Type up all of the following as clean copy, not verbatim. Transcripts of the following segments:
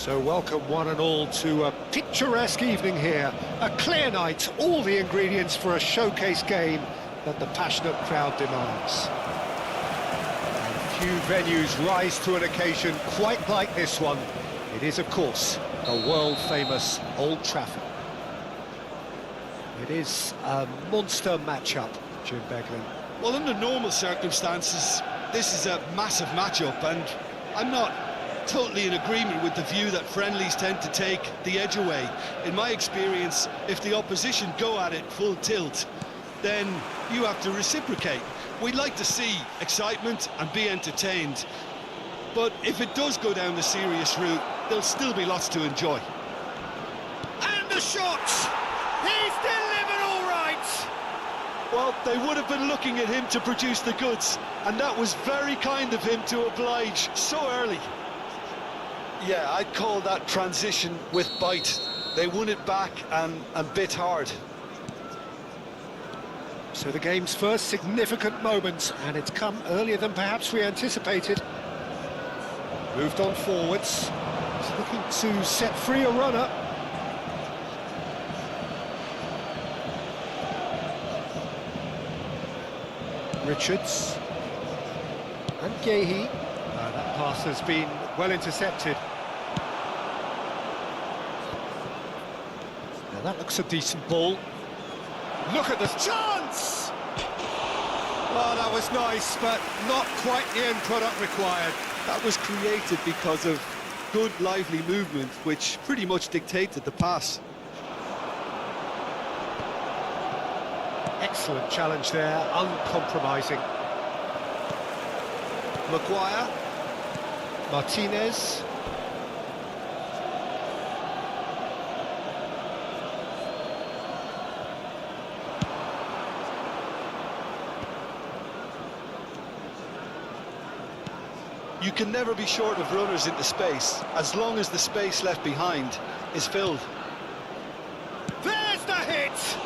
So welcome one and all to a picturesque evening here. A clear night, all the ingredients for a showcase game that the passionate crowd demands. And few venues rise to an occasion quite like this one. It is, of course, the world-famous Old Trafford. It is a monster matchup, Jim Beglin. Well, under normal circumstances, this is a massive matchup, and I'm not totally in agreement with the view that friendlies tend to take the edge away. In my experience, if the opposition go at it full tilt, then you have to reciprocate. We'd like to see excitement and be entertained, but if it does go down the serious route, there'll still be lots to enjoy. And the shot! He's delivered all right! Well, they would have been looking at him to produce the goods, and that was very kind of him to oblige so early. Yeah, I'd call that transition with bite. They won it back and bit hard. So the game's first significant moment, and it's come earlier than perhaps we anticipated. Moved on forwards. He's looking to set free a runner. Richards. And Gehi. That pass has been well intercepted. Now that looks a decent ball. Look at this chance! Well, that was nice, but not quite the end product required. That was created because of good, lively movement, which pretty much dictated the pass. Excellent challenge there, uncompromising. Maguire. Martinez. You can never be short of runners into space, as long as the space left behind is filled. There's the hit!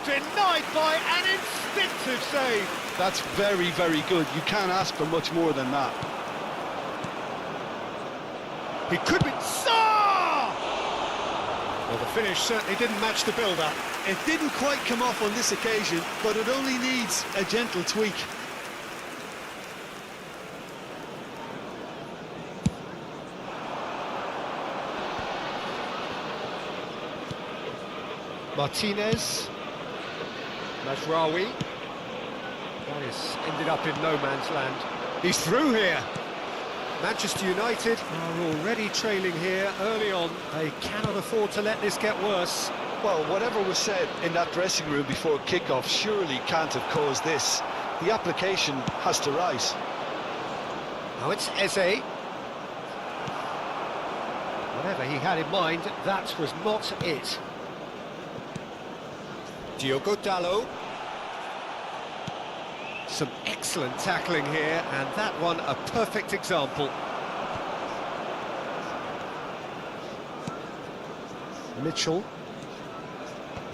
Denied by an instinctive save. That's very, very good. You can't ask for much more than that. He could be... Well, the finish certainly didn't match the build-up. It didn't quite come off on this occasion, but it only needs a gentle tweak. Martinez. Mazraoui. That has ended up in no man's land. He's through here. Manchester United are already trailing here early on. They cannot afford to let this get worse. Well, whatever was said in that dressing room before kickoff surely can't have caused this. The application has to rise. Now it's Eze. Whatever he had in mind, that was not it. Diogo Dalot. Some excellent tackling here, and that one a perfect example. Mitchell.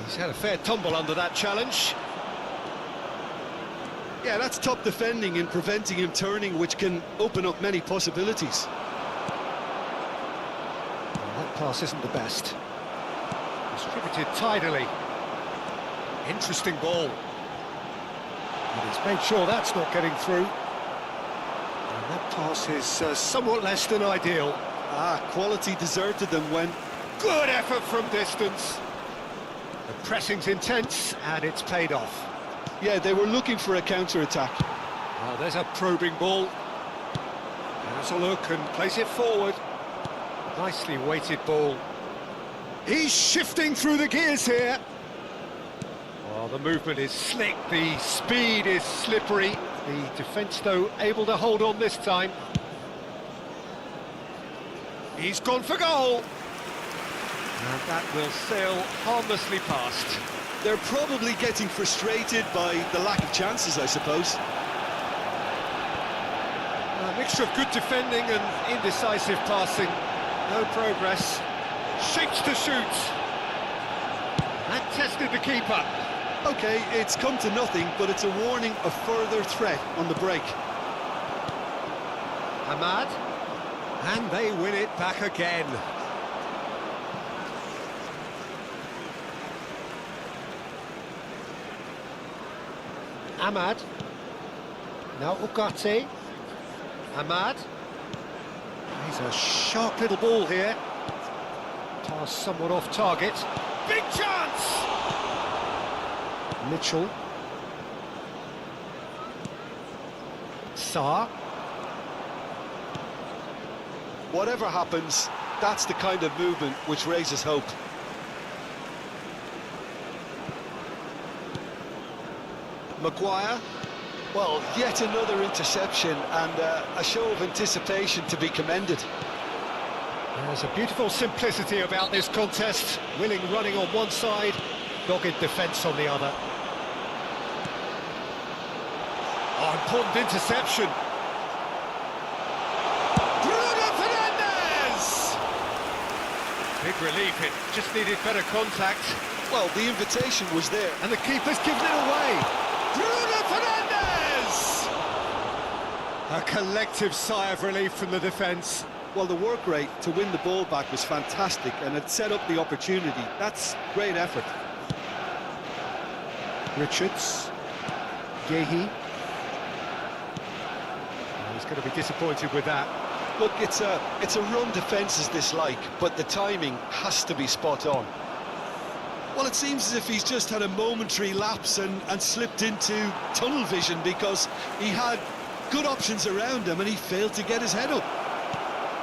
He's had a fair tumble under that challenge. Yeah, that's top defending and preventing him turning, which can open up many possibilities. Well, that pass isn't the best. Distributed tidily. Interesting ball. And he's made sure that's not getting through. And that pass is somewhat less than ideal. Quality deserted them when... Good effort from distance. The pressing's intense, and it's paid off. Yeah, they were looking for a counter-attack. Well, there's a probing ball. Has a look and plays it forward. Nicely weighted ball. He's shifting through the gears here. Well, the movement is slick, the speed is slippery. The defence, though, able to hold on this time. He's gone for goal. And that will sail harmlessly past. They're probably getting frustrated by the lack of chances, I suppose. A mixture of good defending and indecisive passing. No progress. Shakes to shoot. That tested the keeper. OK, it's come to nothing, but it's a warning of further threat on the break. Ahmad. And they win it back again. Ahmad. Now Ugarte. Ahmad. He's a sharp little ball here. Pass somewhat off target. Big chance! Mitchell. Sarr. Whatever happens, that's the kind of movement which raises hope. Maguire. Well, yet another interception and a show of anticipation to be commended. There's a beautiful simplicity about this contest. Willing running on one side, dogged defence on the other. Oh, important interception. Bruno Fernandes! Big relief, it just needed better contact. Well, the invitation was there. And the keeper's given it away. Bruno Fernandes! A collective sigh of relief from the defence. Well, the work rate to win the ball back was fantastic, and it set up the opportunity. That's great effort. Richards. Yehi. He's going to be disappointed with that. Look, it's a run defence is dislike, but the timing has to be spot on. Well, it seems as if he's just had a momentary lapse and slipped into tunnel vision because he had good options around him and he failed to get his head up.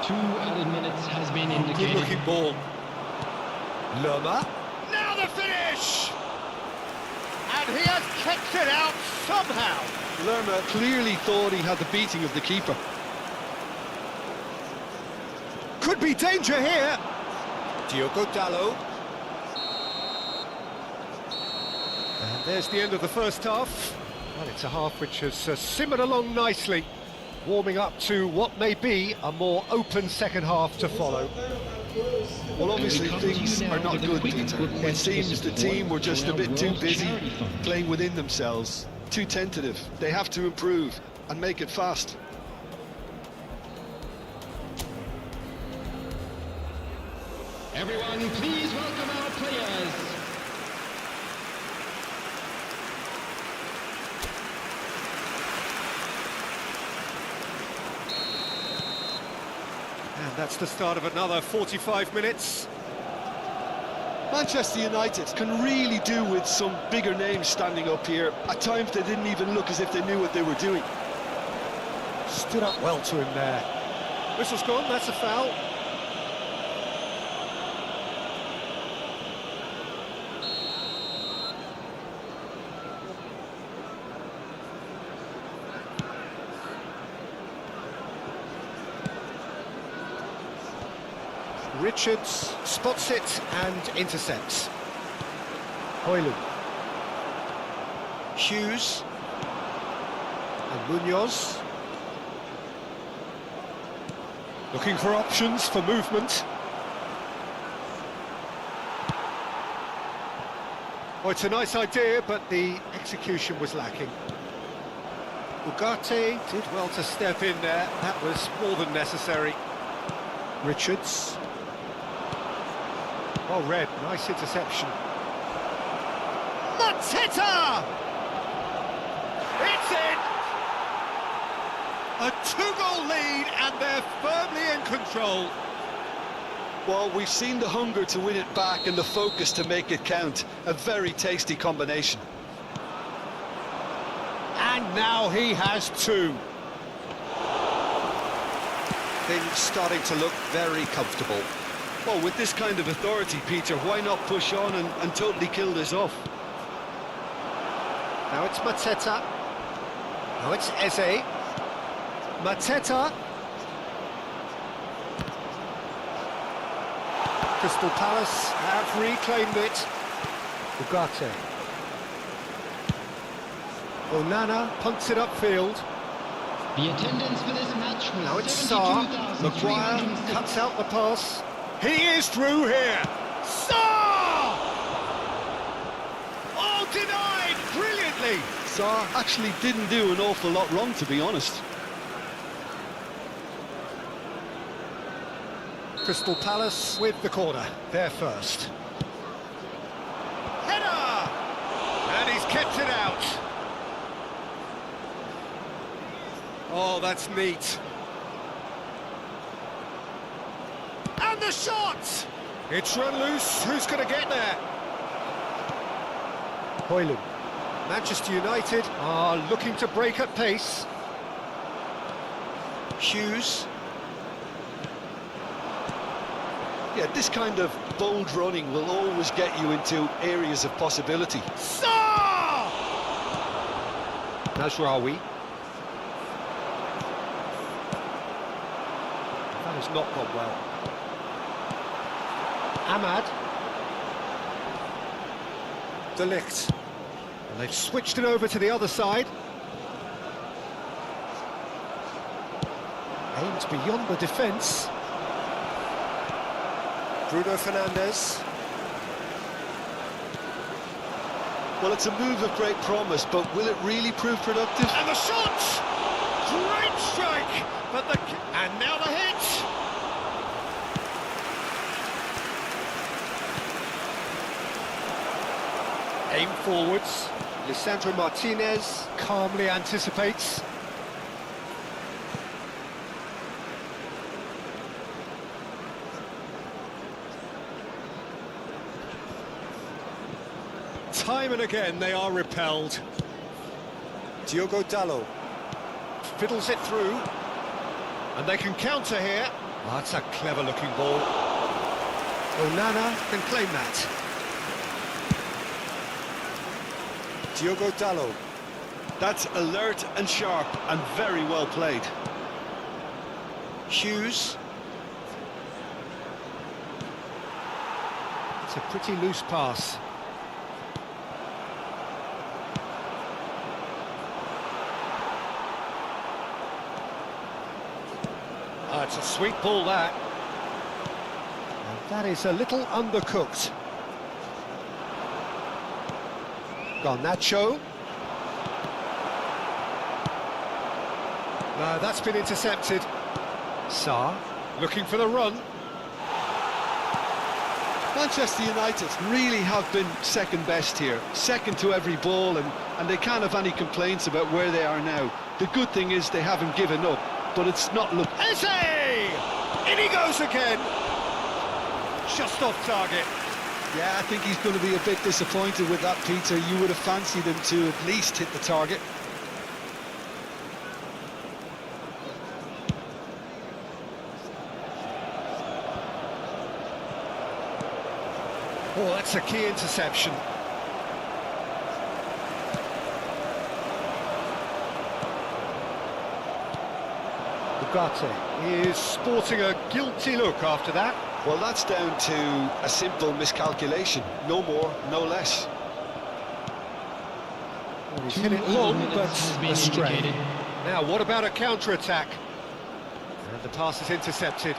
2 added minutes has been indicated. Good looking ball. Lerma. Now the finish! And he has kicked it out somehow. Lerma clearly thought he had the beating of the keeper. Could be danger here. Diogo Dalot. And there's the end of the first half. Well, it's a half which has simmered along nicely, warming up to what may be a more open second half to follow. Well, obviously things are not good, Peter. It seems the team were just a bit too busy playing within themselves, too tentative. They have to improve and make it fast. Everyone, please welcome our players. And that's the start of another 45 minutes. Manchester United can really do with some bigger names standing up here. At times they didn't even look as if they knew what they were doing. Stood up well to him there. Whistle's gone, that's a foul. Richards spots it and intercepts. Hoylu. Hughes. And Munoz. Looking for options for movement. Oh, it's a nice idea, but the execution was lacking. Ugarte did well to step in there. That was more than necessary. Richards. Well read, nice interception. Mateta! It's in! A 2-goal lead and they're firmly in control. Well, we've seen the hunger to win it back and the focus to make it count. A very tasty combination. And now he has 2. Things starting to look very comfortable. Well, with this kind of authority, Peter, why not push on and totally kill this off? Now it's Mateta. Now it's Eze. Mateta. Crystal Palace have reclaimed it. Ugarte. Onana punts it upfield. The attendance for this match was Now it's Sarr. Maguire cuts out the pass. He is through here. Sarr! Oh, denied brilliantly. Sarr actually didn't do an awful lot wrong, to be honest. Crystal Palace with the corner, there first. Header! And he's kept it out. Oh, that's neat. And the shot! It's run loose, who's going to get there? Hoyland. Manchester United are looking to break at pace. Hughes. Yeah, this kind of bold running will always get you into areas of possibility. Saw! Nasraoui. That has not gone well. Ahmad. De Ligt. And they've switched it over to the other side. Aimed beyond the defence. Bruno Fernandes. Well, it's a move of great promise, but will it really prove productive? And the shot! Great strike! But the... And now the hit! Aim forwards. Lisandro Martinez calmly anticipates. Time and again they are repelled. Diogo Dalot fiddles it through, and they can counter here. Oh, that's a clever looking ball. Onana can claim that. Diogo Dalot. That's alert and sharp and very well played. Hughes. It's a pretty loose pass. It's a sweet ball, that. And that is a little undercooked. Garnacho. No, that's been intercepted. Sarr looking for the run. Manchester United really have been second best here, second to every ball, and they can't have any complaints about where they are now. The good thing is they haven't given up, but it's not looked... Eze! In he goes again! Just off target. Yeah, I think he's going to be a bit disappointed with that, Peter. You would have fancied him to at least hit the target. Oh, that's a key interception. Ugarte is sporting a guilty look after that. Well, that's down to a simple miscalculation. No more, no less. Well, he's hit it long, but astray. Indicated. Now, what about a counter-attack? And the pass is intercepted.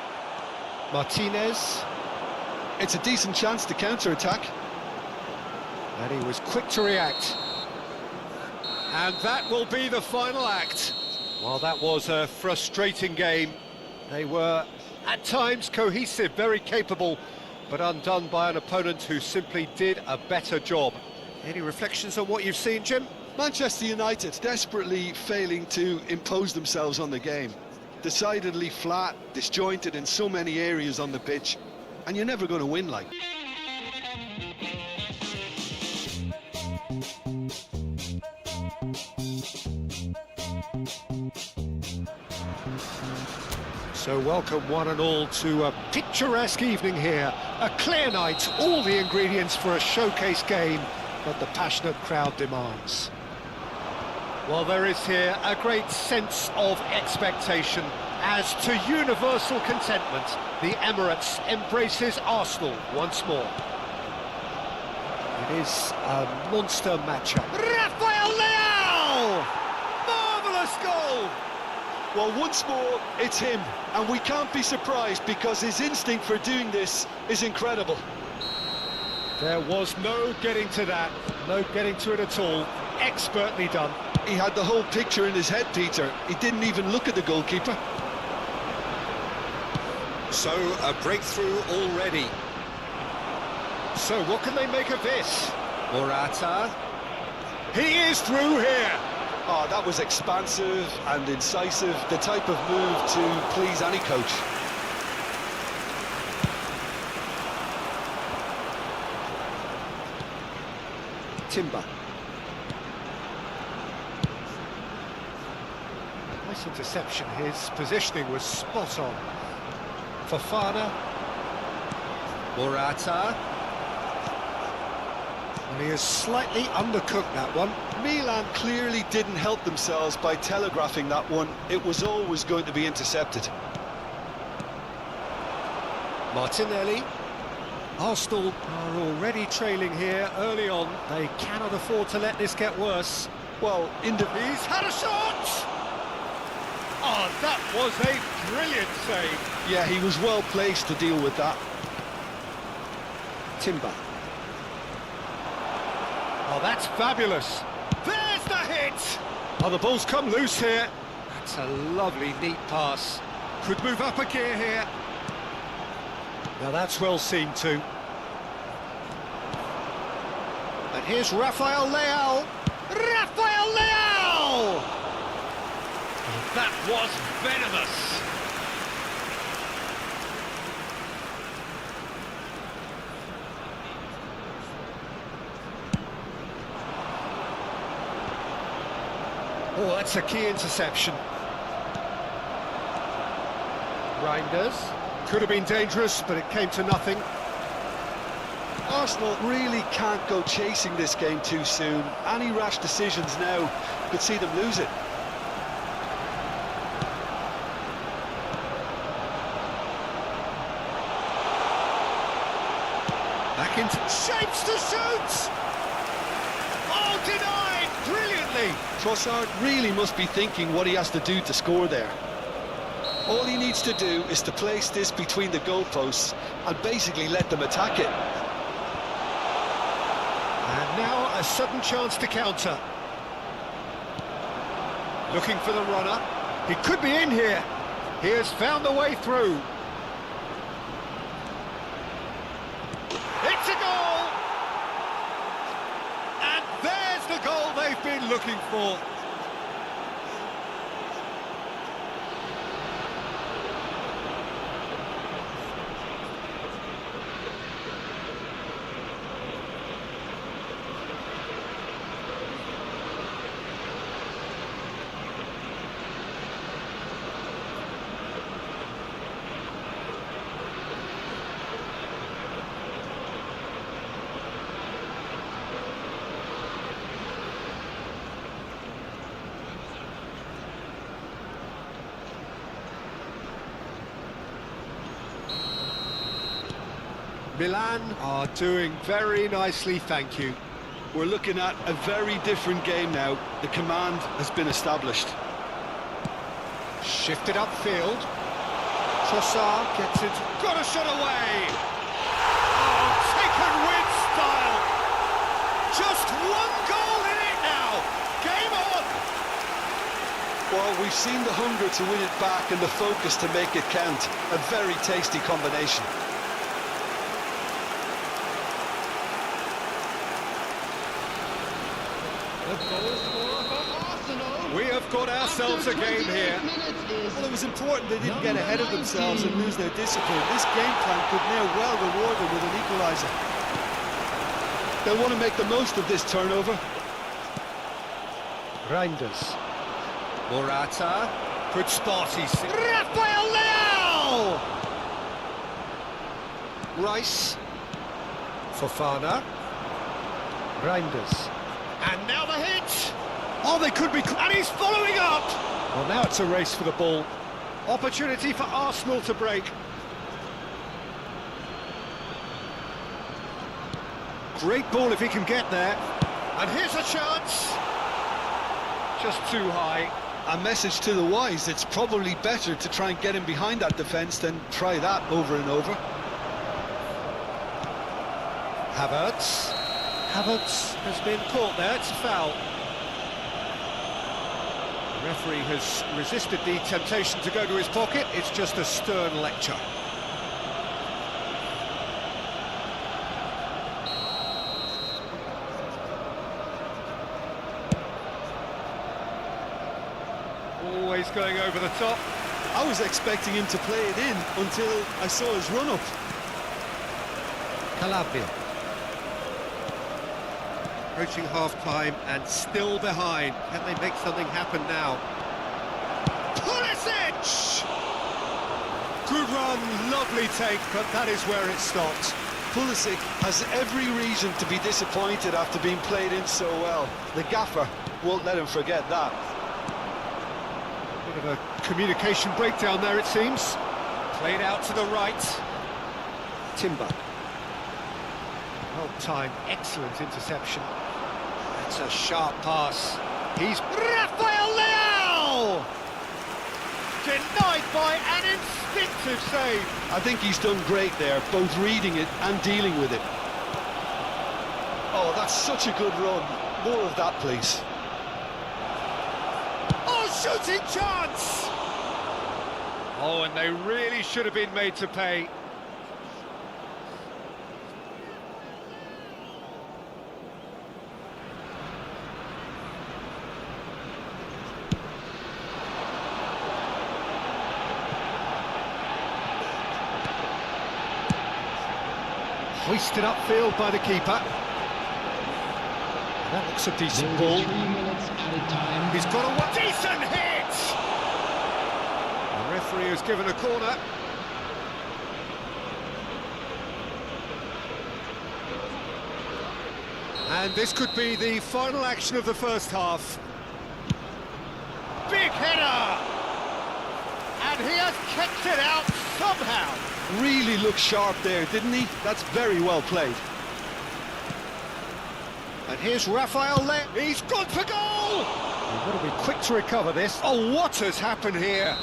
Martinez. It's a decent chance to counter-attack. And he was quick to react. And that will be the final act. Well, that was a frustrating game. They were, at times, cohesive, very capable, but undone by an opponent who simply did a better job. Any reflections on what you've seen, Jim? Manchester United desperately failing to impose themselves on the game. Decidedly flat, disjointed in so many areas on the pitch, and you're never going to win like. So welcome one and all to a picturesque evening here. A clear night, all the ingredients for a showcase game that the passionate crowd demands. Well, there is here a great sense of expectation as to universal contentment. The Emirates embraces Arsenal once more. It is a monster matchup. Rafael Leao! Marvellous goal! Well, once more, it's him, and we can't be surprised because his instinct for doing this is incredible. There was no getting to that, no getting to it at all. Expertly done. He had the whole picture in his head, Peter. He didn't even look at the goalkeeper. So, a breakthrough already. So what can they make of this? Morata. He is through here. Oh, that was expansive and incisive, the type of move to please any coach. Timber. Nice interception. His positioning was spot on. Fofana. Morata. And he has slightly undercooked that one. Milan clearly didn't help themselves by telegraphing that one. It was always going to be intercepted. Martinelli. Arsenal are already trailing here early on. They cannot afford to let this get worse. Well, He's had a shot! Oh, that was a brilliant save. yeah, he was well placed to deal with that. Timber. Oh, that's fabulous. There's the hit! Oh, the ball's come loose here. That's a lovely, neat pass. Could move up a gear here. Now that's well seen too. And here's Rafael Leao. Rafael Leao! Oh, that was venomous. Oh, that's a key interception. Reinders. Could have been dangerous, but it came to nothing. Arsenal really can't go chasing this game too soon. Any rash decisions now could see them lose it. Back into shapes to shoot! Oh, denied brilliantly! Trossard really must be thinking what he has to do to score there. All he needs to do is to place this between the goalposts and basically let them attack it. And now a sudden chance to counter. Looking for the runner. He could be in here. He has found the way through. It's a goal! And there's the goal they've been looking for. Milan are doing very nicely, thank you. We're looking at a very different game now. The command has been established. Shifted upfield. Trossard gets it. Got a shot away! Oh, taken with style! Just one goal in it now! Game on! Well, we've seen the hunger to win it back and the focus to make it count. A very tasty combination. We have got ourselves a game here. Well, it was important they didn't get ahead of themselves and lose their discipline. This game plan could now well reward them with an equaliser. They'll want to make the most of this turnover. Reinders. Morata. Good spot, he's... Rafael Leao! Rice. Fofana. Reinders. And now the hit! Oh, they could be... And he's following up! Well, now it's a race for the ball. Opportunity for Arsenal to break. Great ball if he can get there. And here's a chance. Just too high. A message to the wise, it's probably better to try and get him behind that defence than try that over and over. Havertz. Havertz has been caught there, it's a foul. The referee has resisted the temptation to go to his pocket, it's just a stern lecture. always going over the top. I was expecting him to play it in until I saw his run-up. Calabria. Approaching half-time and still behind. Can they make something happen now? Pulisic! Good run, lovely take, but that is where it stopped. Pulisic has every reason to be disappointed after being played in so well. The gaffer won't let him forget that. Bit of a communication breakdown there, it seems. Played out to the right. Timber. Well-timed, excellent interception. That's a sharp pass. He's Rafael Leao! Denied by an instinctive save. I think he's done great there, both reading it and dealing with it. Oh, that's such a good run. More of that, please. Oh, shooting chance! Oh, and they really should have been made to pay. Hoisted upfield by the keeper. That looks a decent ball. 3 minutes added time. He's got a decent hit! The referee has given a corner. And this could be the final action of the first half. Big header! And he has kicked it out somehow. Really looked sharp there, didn't he? That's very well played. And here's Rafael Leao. He's gone for goal! You've got to be quick to recover this. Oh, what has happened here?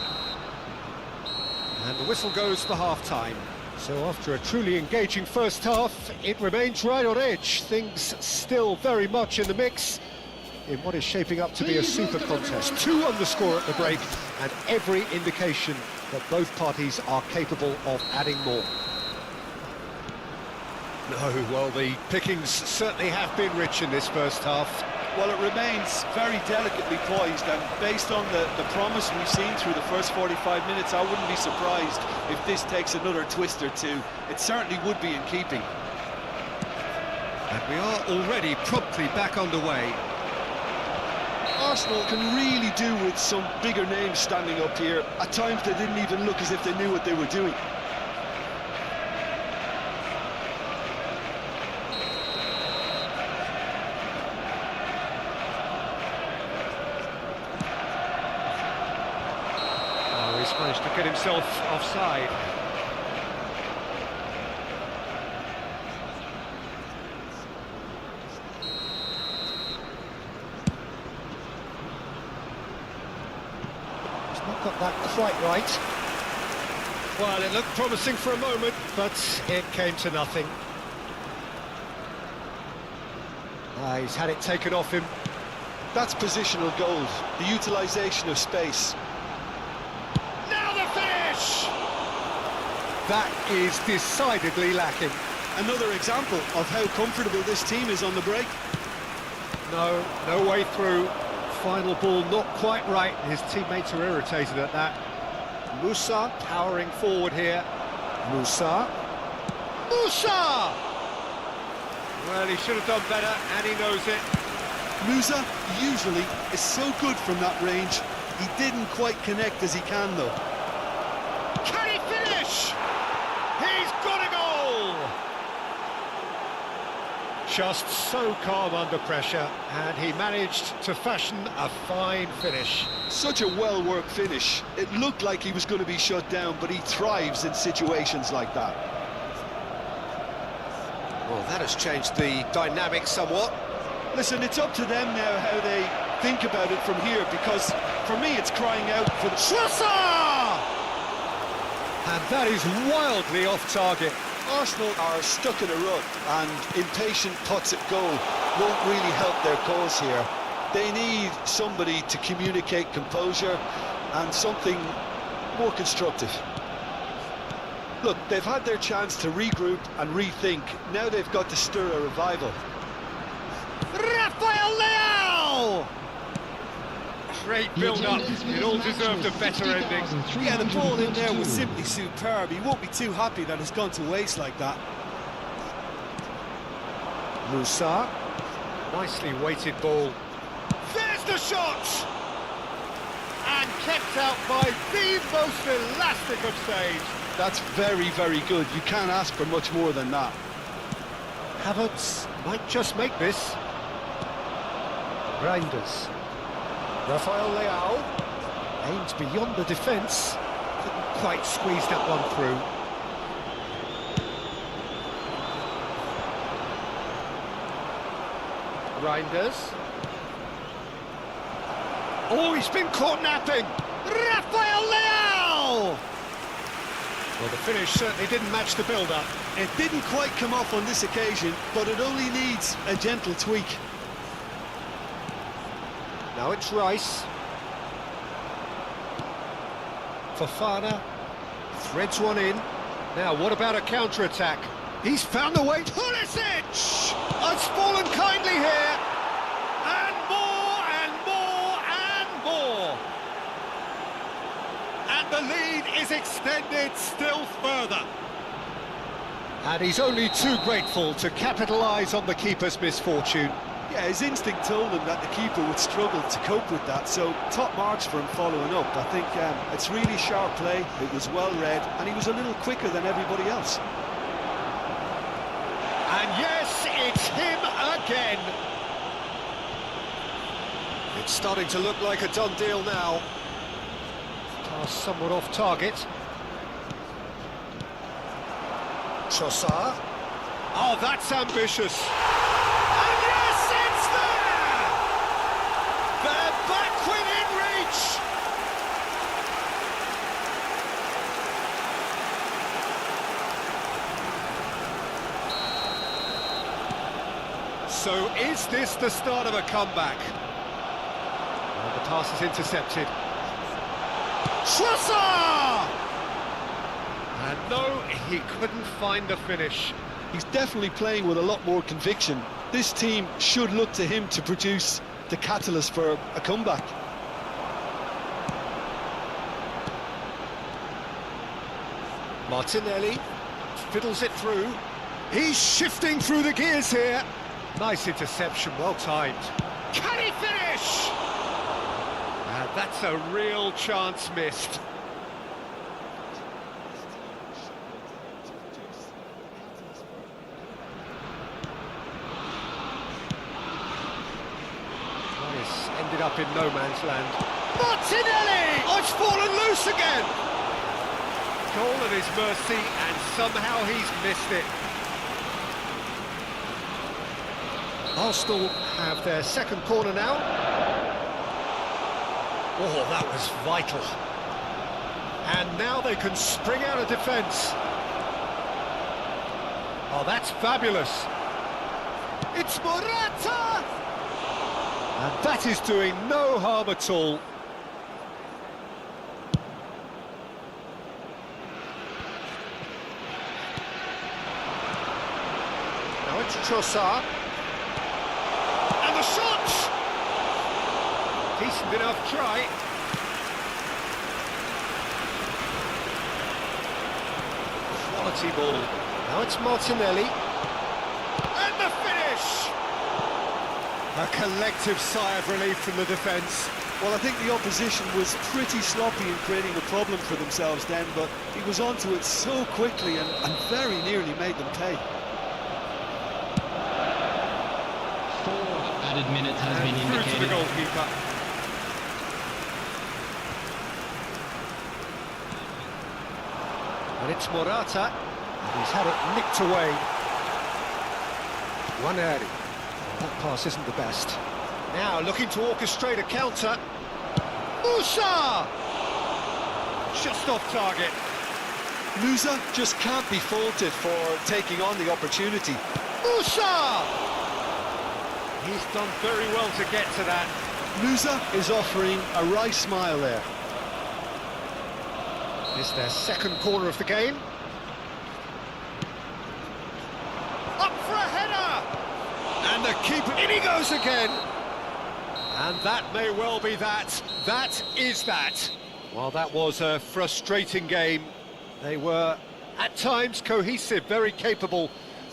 And the whistle goes for half-time. So after a truly engaging first half, it remains right on edge. Things still very much in the mix in what is shaping up to be a super contest. 2 on the score at the break, and every indication that both parties are capable of adding more. No, well, the pickings certainly have been rich in this first half. Well, it remains very delicately poised, and based on the promise we've seen through the first 45 minutes, I wouldn't be surprised if this takes another twist or two. It certainly would be in keeping. And we are already promptly back underway. Arsenal can really do with some bigger names standing up here. At times they didn't even look as if they knew what they were doing. Oh, he's managed to get himself offside. Not got that quite right. Well, it looked promising for a moment, but it came to nothing. He's had it taken off him. That's positional goals, the utilisation of space. Now the finish! That is decidedly lacking. Another example of how comfortable this team is on the break. No way through. Final ball not quite right. His teammates are irritated at that. Musa powering forward here. Musa! Well, he should have done better, and he knows it. Musa usually is so good from that range. He didn't quite connect as he can, though. Can he finish? He's got a goal! Just so calm under pressure, and he managed to fashion a fine finish. Such a well-worked finish. It looked like he was going to be shut down, but he thrives in situations like that. Well, that has changed the dynamic somewhat. Listen, it's up to them now how they think about it from here, because for me it's crying out for the... Schlusser! And that is wildly off target. Arsenal are stuck in a rut, and impatient putts at goal won't really help their cause here. They need somebody to communicate composure and something more constructive. Look, they've had their chance to regroup and rethink. Now they've got to stir a revival. Rafael Leao! Great build-up. It all deserved a better ending. Yeah, the ball in there was simply superb. He won't be too happy that it's gone to waste like that. Musa. Nicely weighted ball. There's the shot! And kept out by the most elastic of saves. That's very, very good. You can't ask for much more than that. Havertz might just make this. Reinders. Rafael Leao aimed beyond the defence. Couldn't quite squeeze that one through. Reinders. Oh, he's been caught napping. Rafael Leao! Well, the finish certainly didn't match the build-up. It didn't quite come off on this occasion, but it only needs a gentle tweak. Now it's Rice. Fofana threads one in. Now, what about a counter-attack? He's found the way. Pulisic has fallen kindly here. And more, and more, and more. And the lead is extended still further. And he's only too grateful to capitalise on the keeper's misfortune. Yeah, his instinct told him that the keeper would struggle to cope with that, so top marks for him following up. I think it's really sharp play, it was well read, and he was a little quicker than everybody else. And yes, it's him again. It's starting to look like a done deal now. Pass somewhat off target. Trossard. Oh, that's ambitious. And yes, it's there! They're back within reach! So is this the start of a comeback? Well, the pass is intercepted. Trossard! And no, he couldn't find the finish. He's definitely playing with a lot more conviction. This team should look to him to produce the catalyst for a comeback. Martinelli fiddles it through. He's shifting through the gears here. Nice interception, well timed. Can he finish? And that's a real chance missed. Ended up in no man's land. Martinelli! Oh, it's fallen loose again! Goal at his mercy, and somehow he's missed it. Arsenal have their second corner now. Oh, that was vital. And now they can spring out of defence. Oh, that's fabulous. It's Morata! And that is doing no harm at all. Now it's Trossard. And the shot! Decent enough try. Quality ball. Now it's Martinelli. And the finish! A collective sigh of relief from the defence. Well, I think the opposition was pretty sloppy in creating a problem for themselves then, but he was onto it so quickly and very nearly made them pay. 4 added minutes has been Through to the indicated. goalkeeper. And it's Morata. He's had it nicked away. One-early. That pass isn't the best. Now looking to orchestrate a counter. Musa! Just off target. Musa just can't be faulted for taking on the opportunity. Musa! He's done very well to get to that. Musa is offering a wry smile there. It's their second corner of the game. Up for a header! And the keeper, in he goes again! And that may well be that. That is that. Well, that was a frustrating game. They were, at times, cohesive, very capable,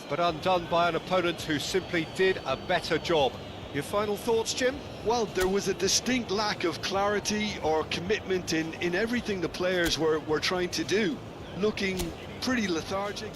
but undone by an opponent who simply did a better job. Your final thoughts, Jim? Well, there was a distinct lack of clarity or commitment in everything the players were trying to do. Looking pretty lethargic.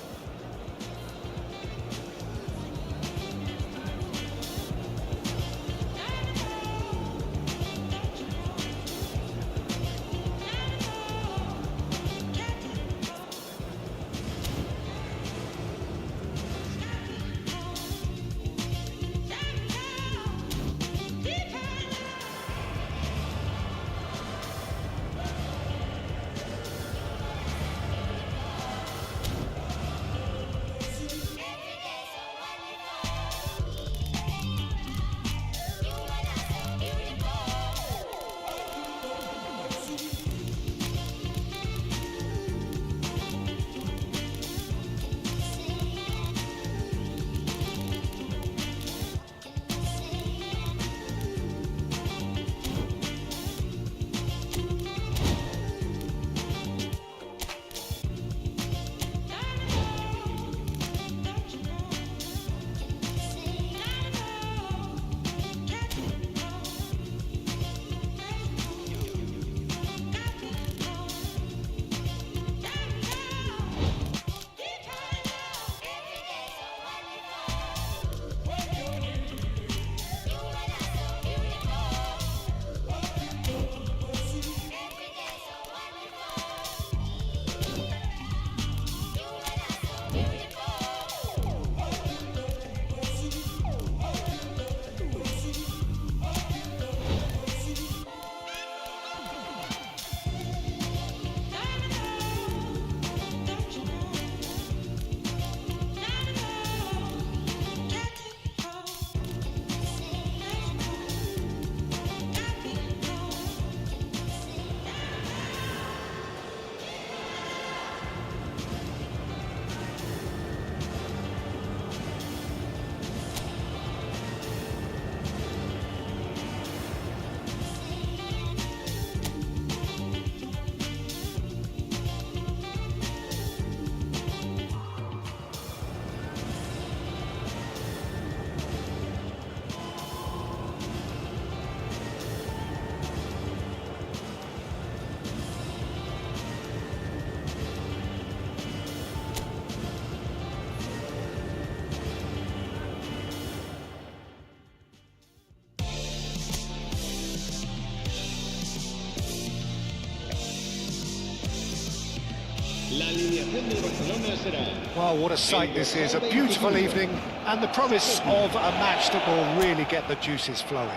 La alineación del Barcelona será... Well, what a sight this is, a beautiful evening, and the promise of a match that will really get the juices flowing.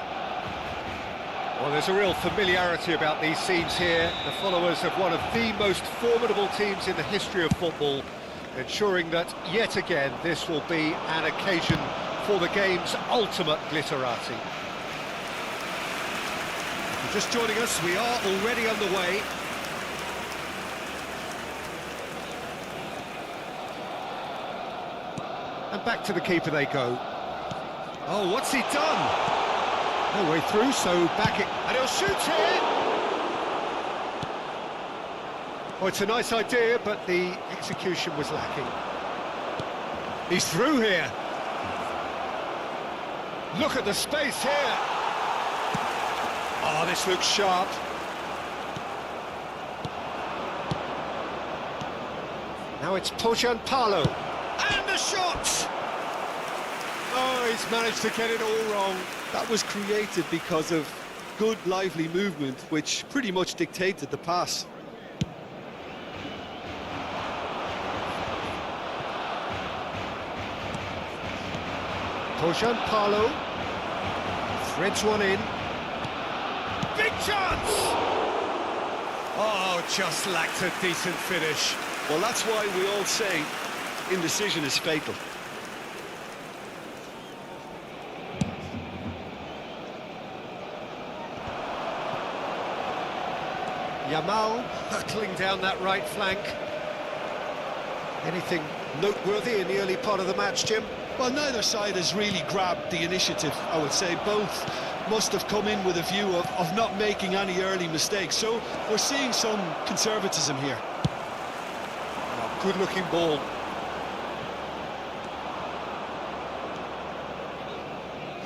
Well, there's a real familiarity about these scenes here. The followers of one of the most formidable teams in the history of football, ensuring that, yet again, this will be an occasion for the game's ultimate glitterati. If you're just joining us, we are already underway. And back to the keeper they go. Oh, what's he done? No way through, so back it... And he'll shoot it! Oh, it's a nice idea, but the execution was lacking. He's through here. Look at the space here. Oh, this looks sharp. Now it's Palo. And the shot! Oh, he's managed to get it all wrong. That was created because of good, lively movement, which pretty much dictated the pass. Palo threads one in. Big chance! Oh, just lacked a decent finish. Well, that's why we all say indecision is fatal. Yamal hurtling down that right flank. Anything noteworthy in the early part of the match, Jim? Well, neither side has really grabbed the initiative, I would say. Both must have come in with a view of not making any early mistakes. So we're seeing some conservatism here. Oh, good-looking ball.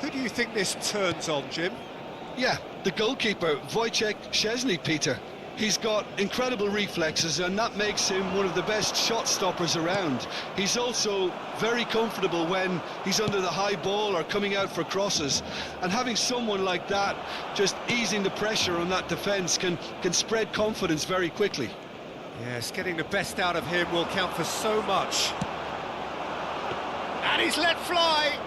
Who do you think this turns on, Jim? Yeah, the goalkeeper, Wojciech Szczesny, Peter. He's got incredible reflexes, and that makes him one of the best shot stoppers around. He's also very comfortable when he's under the high ball or coming out for crosses. And having someone like that just easing the pressure on that defence can spread confidence very quickly. Yes, getting the best out of him will count for so much. And he's let fly!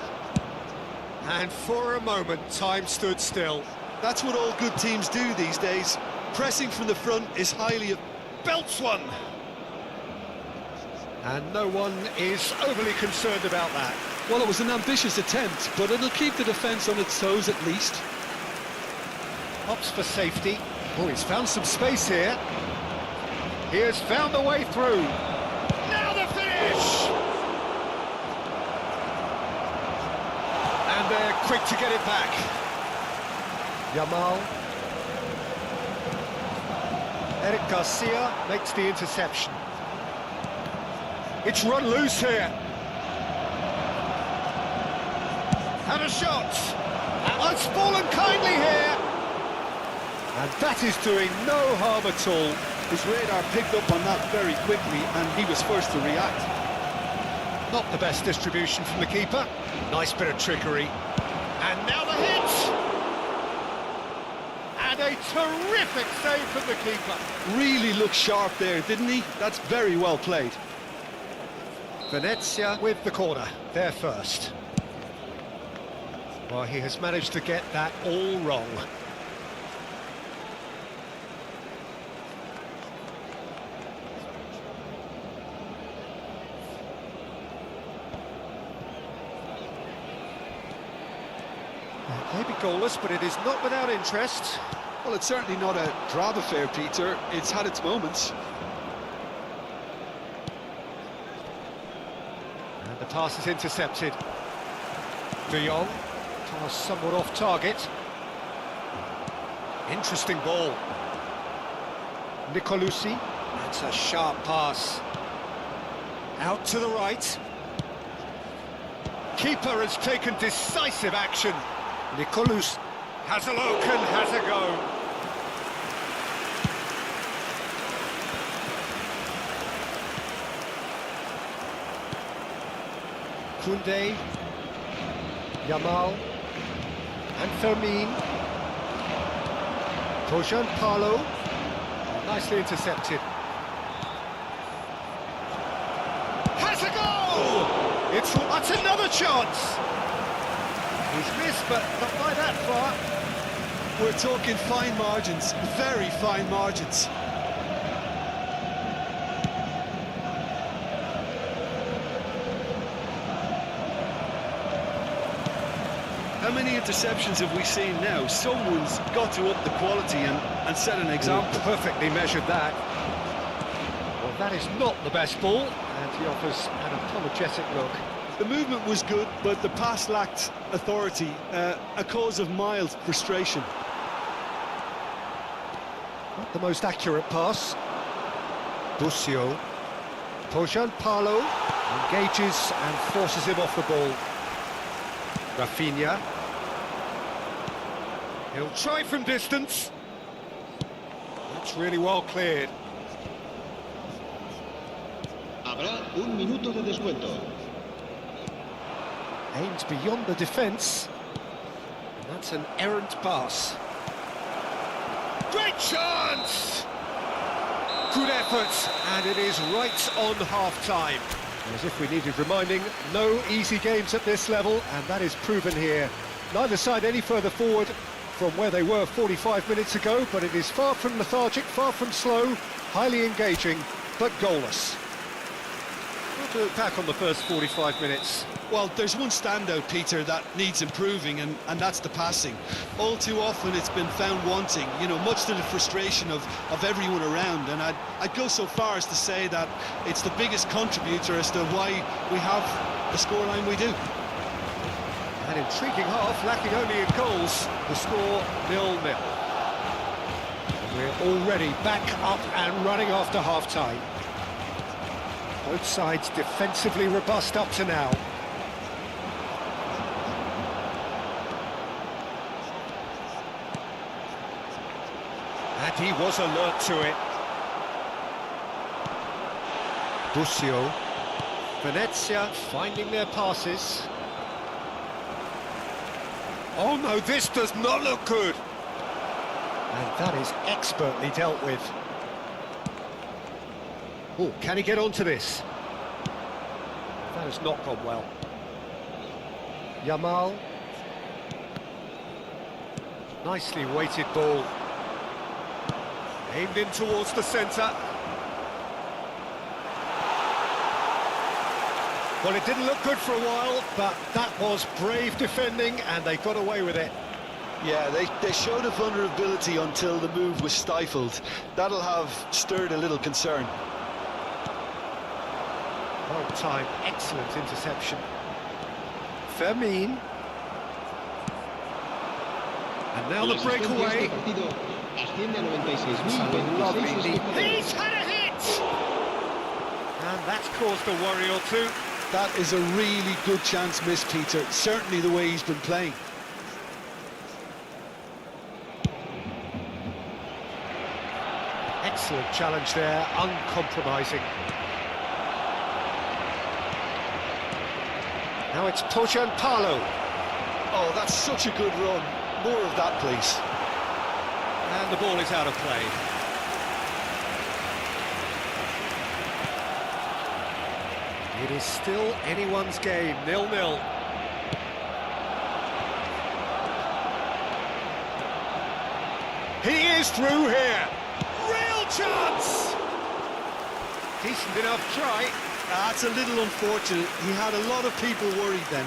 And for a moment, time stood still. That's what all good teams do these days. Pressing from the front is highly... Belts one! And no one is overly concerned about that. Well, it was an ambitious attempt, but it'll keep the defence on its toes at least. Hops for safety. Oh, he's found some space here. He has found the way through. Now the finish! And they're quick to get it back. Yamal. Eric Garcia makes the interception. It's run loose here. And a shot. And it's fallen kindly here. And that is doing no harm at all. His radar picked up on that very quickly, and he was first to react. Not the best distribution from the keeper. Nice bit of trickery. And now the hit! And a terrific save from the keeper. Really looked sharp there, didn't he? That's very well played. Venezia with the corner, there first. Well, he has managed to get that all wrong. Maybe goalless, but it is not without interest. Well, it's certainly not a drab affair, Peter. It's had its moments. And the pass is intercepted. De Jong, pass somewhat off target. Interesting ball. Nicolucci, that's a sharp pass. Out to the right. Keeper has taken decisive action. Nicolucci has a look and has a go. Koundé, Yamal, and Fermin. Tojan Paulo, nicely intercepted. Has a goal! That's another chance! He's missed, but not by that far. We're talking fine margins, very fine margins. How many interceptions have we seen now? Someone's got to up the quality and set an example. Perfectly measured that. Well, that is not the best ball, and he offers an apologetic look. The movement was good, but the pass lacked authority, a cause of mild frustration. Not the most accurate pass. Busio. Tojan Paulo engages and forces him off the ball. Rafinha. He'll try from distance. That's really well cleared. Habrá un minuto de descuento. Aims beyond the defence. And that's an errant pass. Great chance! Good effort, and it is right on half-time. As if we needed reminding, no easy games at this level, and that is proven here. Neither side any further forward from where they were 45 minutes ago, but it is far from lethargic, far from slow, highly engaging, but goalless. to look back on the first 45 minutes. Well, there's one standout, Peter, that needs improving, and that's the passing. All too often it's been found wanting, you know, much to the frustration of everyone around. And I'd go so far as to say that it's the biggest contributor as to why we have the scoreline we do. An intriguing half, lacking only in goals. The score 0-0. We're already back up and running after half-time. Both sides defensively robust up to now. And he was alert to it. Busio. Venezia finding their passes. Oh no, this does not look good. And that is expertly dealt with. Oh, can he get onto this? That has not gone well. Yamal. Nicely weighted ball. Aimed in towards the centre. Well, it didn't look good for a while, but that was brave defending, and they got away with it. Yeah, they showed a vulnerability until the move was stifled. That'll have stirred a little concern. Well time, excellent interception. Fermin. And now the breakaway. Lovely leap. He's had a hit! And that's caused a worry or two. That is a really good chance missed, Peter. Certainly the way he's been playing. Excellent challenge there, uncompromising. Now it's Palo. Oh, that's such a good run. More of that, please. And the ball is out of play. It is still anyone's game, 0-0. He is through here. Real chance! Decent enough try. That's a little unfortunate. He had a lot of people worried then.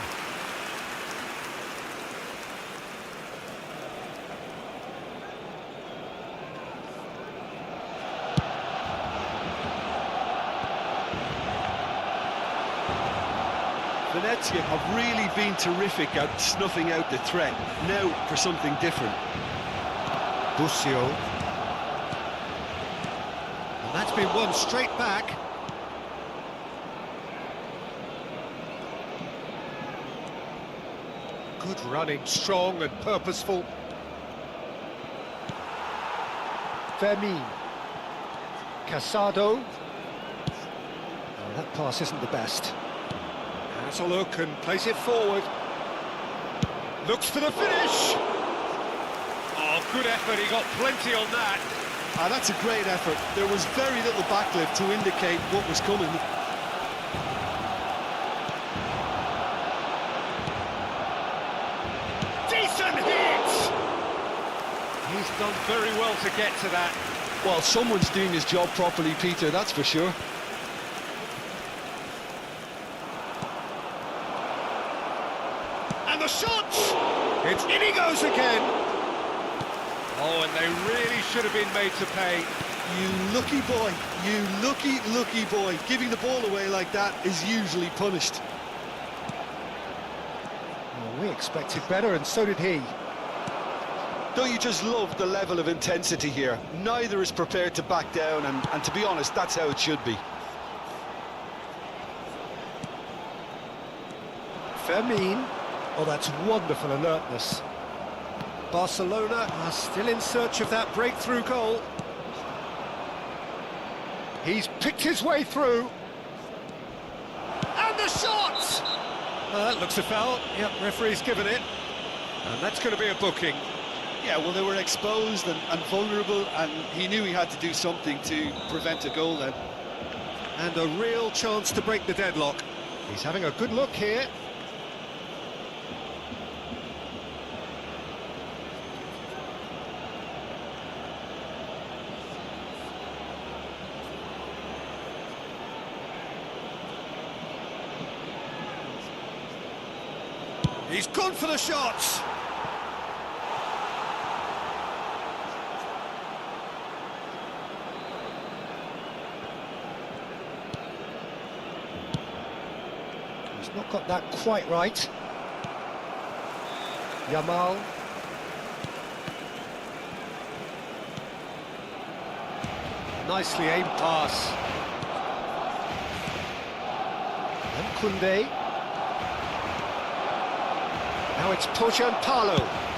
Venezia have really been terrific at snuffing out the threat. Now for something different. Busio. And that's been won straight back. Good running, strong and purposeful. Fermin. Casado. Oh, that pass isn't the best. Has a look and plays it forward. Looks for the finish. Oh, good effort, he got plenty on that. That's a great effort. There was very little backlift to indicate what was coming. Decent hit! He's done very well to get to that. Well, someone's doing his job properly, Peter, that's for sure. And the shot! It's in he goes again! Oh, and they really should have been made to pay. You lucky boy, you lucky boy. Giving the ball away like that is usually punished. Well, we expected better, and so did he. Don't you just love the level of intensity here? Neither is prepared to back down, and to be honest, that's how it should be. Fermin. Oh, that's wonderful alertness. Barcelona are still in search of that breakthrough goal. He's picked his way through. And the shot! That looks a foul. Yep, referee's given it. And that's going to be a booking. Yeah, well, they were exposed and vulnerable, and he knew he had to do something to prevent a goal then. And a real chance to break the deadlock. He's having a good look here. He's gone for the shots. He's not got that quite right. Yamal. Nicely aimed pass. And Koundé. Now it's Palo.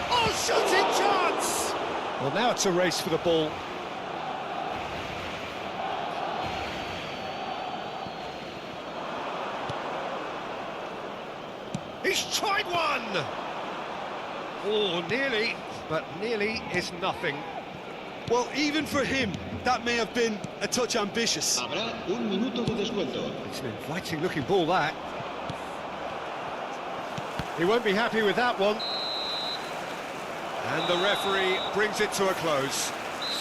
Oh, shooting chance! Well, now it's a race for the ball. He's tried one! Oh, nearly, but nearly is nothing. Well, even for him, that may have been a touch ambitious. Habrá un minuto de descuento. It's an inviting looking ball, that. He won't be happy with that one. And the referee brings it to a close.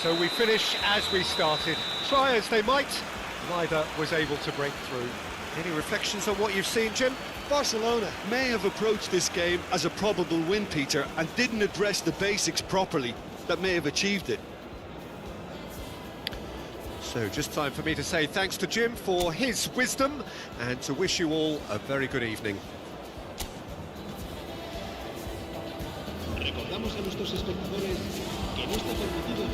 So we finish as we started. Try as they might, neither was able to break through. Any reflections on what you've seen, Jim? Barcelona may have approached this game as a probable win, Peter, and didn't address the basics properly that may have achieved it. So just time for me to say thanks to Jim for his wisdom and to wish you all a very good evening. Recordamos a nuestros espectadores que no está permitido